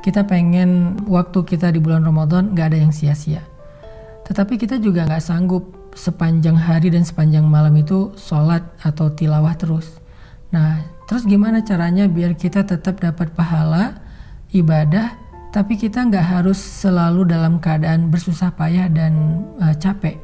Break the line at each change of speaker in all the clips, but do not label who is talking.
Kita pengen waktu kita di bulan Ramadan gak ada yang sia-sia. Tetapi kita juga gak sanggup sepanjang hari dan sepanjang malam itu sholat atau tilawah terus. Nah, terus gimana caranya biar kita tetap dapat pahala ibadah, tapi kita gak harus selalu dalam keadaan bersusah payah dan capek.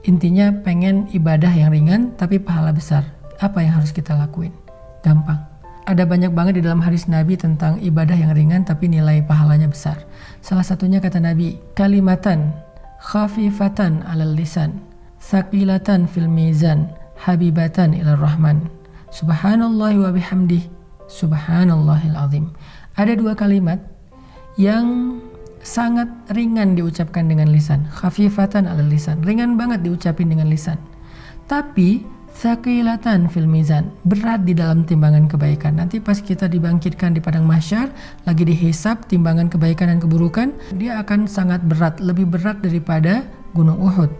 Intinya pengen ibadah yang ringan tapi pahala besar. Apa yang harus kita lakuin? Gampang. Ada banyak banget di dalam hadis Nabi tentang ibadah yang ringan tapi nilai pahalanya besar. Salah satunya kata Nabi, kalimatan khafifatan 'alal lisan, tsaqilatan fil mizan, habibatan ilar rahman. Subhanallahi wa bihamdih, subhanallahil azim. Ada dua kalimat yang sangat ringan diucapkan dengan lisan. Khafifatan 'alal lisan, ringan banget diucapin dengan lisan. Tapi tsaqilatan fil mizan, berat di dalam timbangan kebaikan. Nanti pas kita dibangkitkan di padang mahsyar, lagi dihisab timbangan kebaikan dan keburukan, dia akan sangat berat, lebih berat daripada gunung Uhud.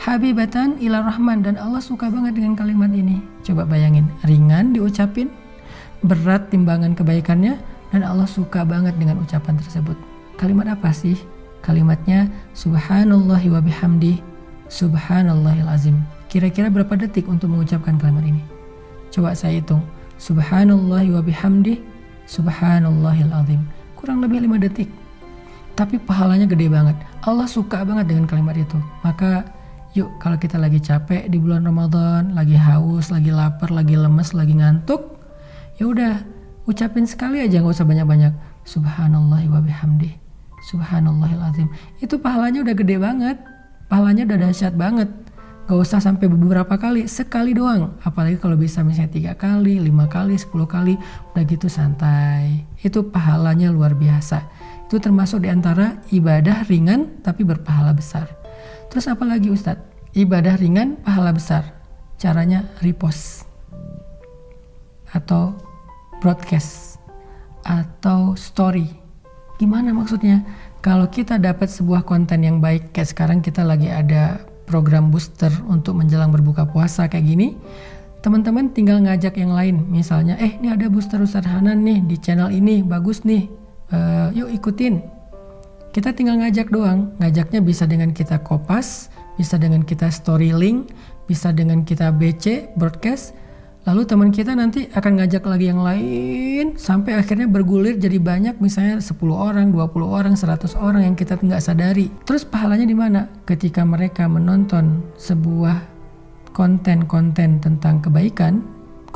Habibatan ila rahman, dan Allah suka banget dengan kalimat ini. Coba bayangin, ringan diucapin, berat timbangan kebaikannya, dan Allah suka banget dengan ucapan tersebut. Kalimat apa sih? Kalimatnya subhanallahi wa bihamdi, subhanallahil azim. Kira-kira berapa detik untuk mengucapkan kalimat ini? Coba saya hitung. Subhanallahi wa bihamdi, subhanallahil azim. Kurang lebih 5 detik. Tapi pahalanya gede banget. Allah suka banget dengan kalimat itu. Maka yuk, kalau kita lagi capek di bulan Ramadan, lagi haus, lagi lapar, lagi lemes, lagi ngantuk, ya udah ucapin sekali aja, nggak usah banyak-banyak. Subhanallahi wa bihamdi, subhanallahil azim. Itu pahalanya udah gede banget. Pahalanya udah dahsyat banget. Gak usah sampai beberapa kali, sekali doang. Apalagi kalau bisa misalnya 3 kali, 5 kali, 10 kali, udah gitu santai. Itu pahalanya luar biasa. Itu termasuk diantara ibadah ringan tapi berpahala besar. Terus apa lagi Ustadz? Ibadah ringan, pahala besar. Caranya repost atau broadcast atau story. Gimana maksudnya? Kalau kita dapat sebuah konten yang baik, kayak sekarang kita lagi ada program booster untuk menjelang berbuka puasa kayak gini, teman-teman tinggal ngajak yang lain. Misalnya, ini ada booster Ustadz Hanan nih di channel ini, bagus nih, yuk ikutin. Kita tinggal ngajak doang. Ngajaknya bisa dengan kita kopas, bisa dengan kita story link, bisa dengan kita BC, broadcast. Lalu teman kita nanti akan ngajak lagi yang lain, sampai akhirnya bergulir jadi banyak, misalnya 10 orang, 20 orang, 100 orang yang kita nggak sadari. Terus pahalanya di mana? Ketika mereka menonton sebuah konten-konten tentang kebaikan,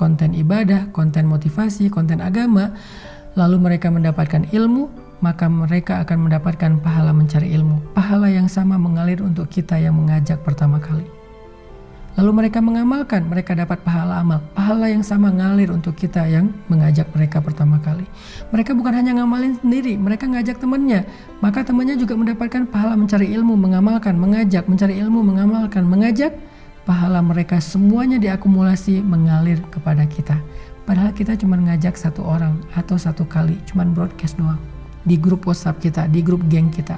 konten ibadah, konten motivasi, konten agama, lalu mereka mendapatkan ilmu, maka mereka akan mendapatkan pahala mencari ilmu. Pahala yang sama mengalir untuk kita yang mengajak pertama kali. Lalu mereka mengamalkan, mereka dapat pahala amal. Pahala yang sama ngalir untuk kita yang mengajak mereka pertama kali. Mereka bukan hanya ngamalin sendiri, mereka ngajak temannya. Maka temannya juga mendapatkan pahala mencari ilmu, mengamalkan, mengajak, mencari ilmu, mengamalkan, mengajak. Pahala mereka semuanya diakumulasi mengalir kepada kita. Padahal kita cuma ngajak 1 orang atau 1 kali, cuma broadcast doang. Di grup WhatsApp kita, di grup geng kita.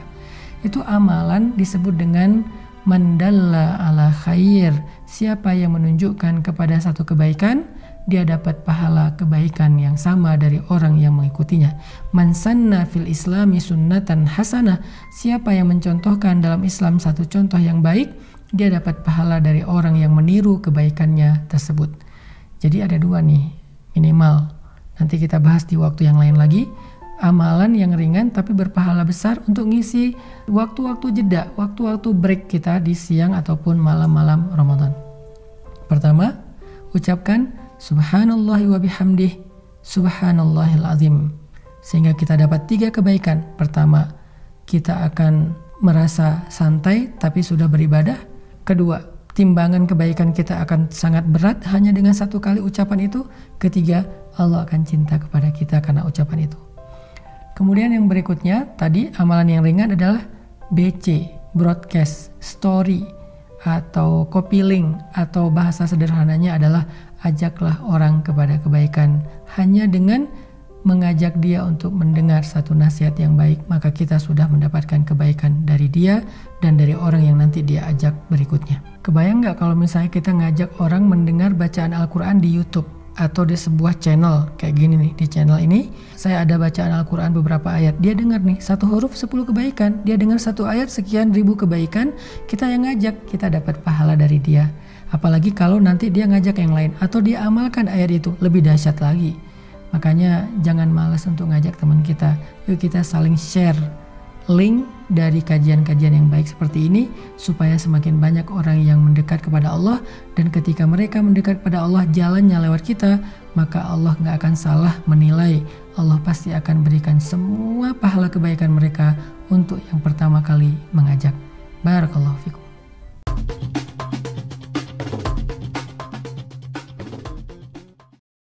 Itu amalan disebut dengan mandalla ala khair. Siapa yang menunjukkan kepada satu kebaikan, dia dapat pahala kebaikan yang sama dari orang yang mengikutinya. Man sanna fil islami sunnatan hasanah. Siapa yang mencontohkan dalam Islam satu contoh yang baik, dia dapat pahala dari orang yang meniru kebaikannya tersebut. Jadi ada 2 nih minimal. Nanti kita bahas di waktu yang lain lagi. Amalan yang ringan tapi berpahala besar untuk ngisi waktu-waktu jeda, waktu-waktu break kita di siang ataupun malam-malam Ramadan. Pertama, ucapkan subhanallahi wa bihamdih, subhanallahil azim. Sehingga kita dapat 3 kebaikan. Pertama, kita akan merasa santai tapi sudah beribadah. Kedua, timbangan kebaikan kita akan sangat berat hanya dengan 1 kali ucapan itu. Ketiga, Allah akan cinta kepada kita karena ucapan itu. Kemudian yang berikutnya, tadi amalan yang ringan adalah BC, broadcast, story, atau copy link, atau bahasa sederhananya adalah ajaklah orang kepada kebaikan. Hanya dengan mengajak dia untuk mendengar satu nasihat yang baik, maka kita sudah mendapatkan kebaikan dari dia dan dari orang yang nanti dia ajak berikutnya. Kebayang nggak kalau misalnya kita ngajak orang mendengar bacaan Al-Quran di YouTube? atau di sebuah channel kayak gini nih. Di channel ini saya ada bacaan Al-Quran beberapa ayat, dia dengar nih 1 huruf 10 kebaikan, dia dengar 1 ayat sekian ribu kebaikan, kita yang ngajak, kita dapat pahala dari dia. Apalagi kalau nanti dia ngajak yang lain atau dia amalkan ayat itu, lebih dahsyat lagi. Makanya jangan malas untuk ngajak teman kita, yuk kita saling share link dari kajian-kajian yang baik seperti ini supaya semakin banyak orang yang mendekat kepada Allah, dan ketika mereka mendekat kepada Allah jalannya lewat kita, maka Allah gak akan salah menilai. Allah pasti akan berikan semua pahala kebaikan mereka untuk yang pertama kali mengajak. Barakallahu fikum.